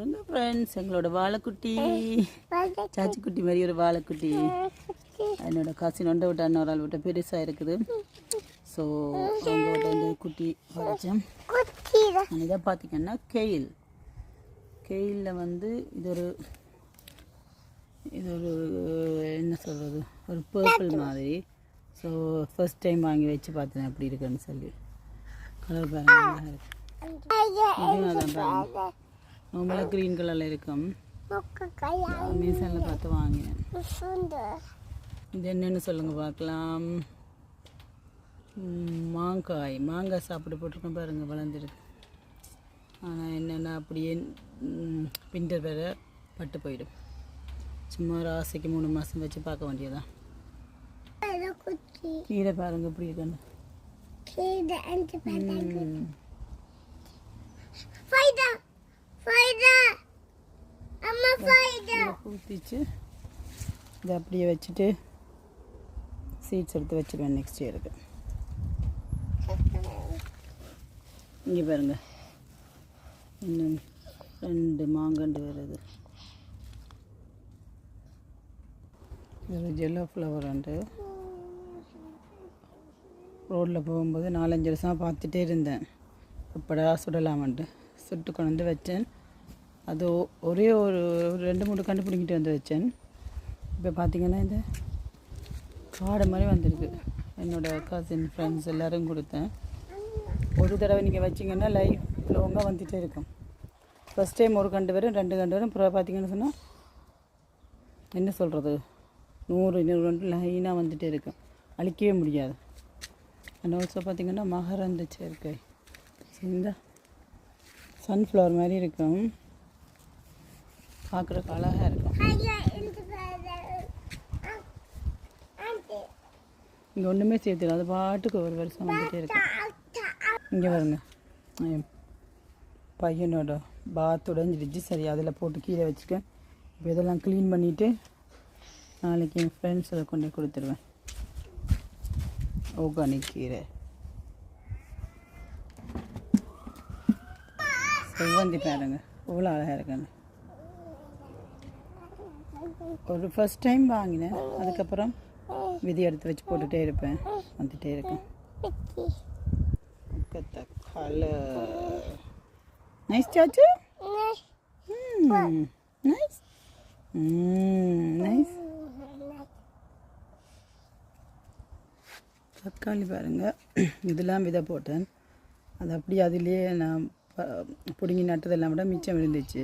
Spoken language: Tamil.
பாருங்க ஃப்ரெண்ட்ஸ், எங்களோட வாழைக்குட்டி சாச்சிக்குட்டி மாதிரி ஒரு வாழைக்குட்டி. என்னோட காசின் ஒன்றை விட்டு இன்னொரு ஆள் விட்ட பெருசாக இருக்குது. ஸோ அவங்க விட்ட வந்து குட்டி வச்சேன். இதை பார்த்தீங்கன்னா கெயிலில் வந்து இது ஒரு என்ன சொல்கிறது, ஒரு பர்பிள் மாதிரி. ஸோ ஃபர்ஸ்ட் டைம் வாங்கி வச்சு பார்த்தேன் எப்படி இருக்குன்னு சொல்லி. கலர் பாருங்க, நார்மலாக க்ரீன் கலரில் இருக்கும். மீசனில் பார்த்து வாங்கினேன். இது என்னென்னு சொல்லுங்கள் பார்க்கலாம். மாங்காய் சாப்பிட்டு போட்டிருக்கேன் பாருங்கள், வளர்ந்துருக்கு. ஆனால் என்னென்னா அப்படியே பிண்டர் வேற பட்டு போயிடும். சும்மா ஒரு ஆசைக்கு 3 மாதம் வச்சு பார்க்க வேண்டியதான். கீரை பாருங்க எப்படி இருக்குன்னு. ஊற்றிச்சு இதை அப்படியே வச்சுட்டு சீட்ஸ் எடுத்து வச்சுருவேன் நெக்ஸ்ட் இயருக்கு. இங்கே பாருங்க, இன்னும் 2 மாங்கண்டு வருது. இது ஜெல்லோ ஃப்ளவர் உண்டு. ரோட்டில் போகும்போது 4-5 வருஷமாக பார்த்துட்டே இருந்தேன், எப்படா சுடலாமன்ட்டு சுட்டு கொண்டு வந்து வச்சேன். அது ஒரே ஒரு 2-3 கண்டு பிடிங்கிட்டு வந்து வச்சேன். இப்போ பார்த்திங்கன்னா இந்த காடை மாதிரி வந்திருக்கு. என்னோடய கசின் ஃப்ரெண்ட்ஸ் எல்லோரும் கொடுத்தேன். ஒரு தடவை நீங்கள் வச்சிங்கன்னா லைஃப் லாங்காக வந்துகிட்டே இருக்கும். ஃபஸ்ட் டைம் 1 கண்டு வரும், 2 கண்டு வரும். அப்புறம் பார்த்திங்கன்னு சொன்னால் என்ன சொல்கிறது, 100-200 கண்டு லைனாக வந்துகிட்டே இருக்கும், அழிக்கவே முடியாது. அண்ட் ஆல்சோ பார்த்திங்கன்னா மகரந்த சேர்க்கை. இந்த சன்ஃப்ளவர் மாதிரி இருக்கும், பார்க்குறக்கு அழகாக இருக்கும். இங்கே ஒன்றுமே சேர்த்துடும், அது பாட்டுக்கு ஒரு வருஷம் வந்துகிட்டே இருக்கும். இங்கே பாருங்க, பையனோட பாத் உடைஞ்சிடுச்சு. சரி, அதில் போட்டு கீரை வச்சுருக்கேன். இப்போ இதெல்லாம் க்ளீன் பண்ணிவிட்டு நாளைக்கு என் ஃப்ரெண்ட்ஸ் அதை கொண்டு கொடுத்துருவேன். ஆர்கானிக் கீரை. செவ்வந்தி பாருங்க எவ்வளோ அழகாக இருக்குன்னு. ஒரு ஃபர்ஸ்ட் டைம் வாங்கினேன், அதுக்கப்புறம் விதி எடுத்து வச்சு போட்டுகிட்டே இருப்பேன், வந்துகிட்டே இருக்கேன். கலர் நைஸ் சாச்சு, நைஸ் நைஸ். தக்காளி பாருங்கள், இதெல்லாம் விதை போட்டேன். அது அப்படியே அதிலே நான் பிடுங்கி நட்டதெல்லாம் விட மிச்சம் இருந்துச்சு.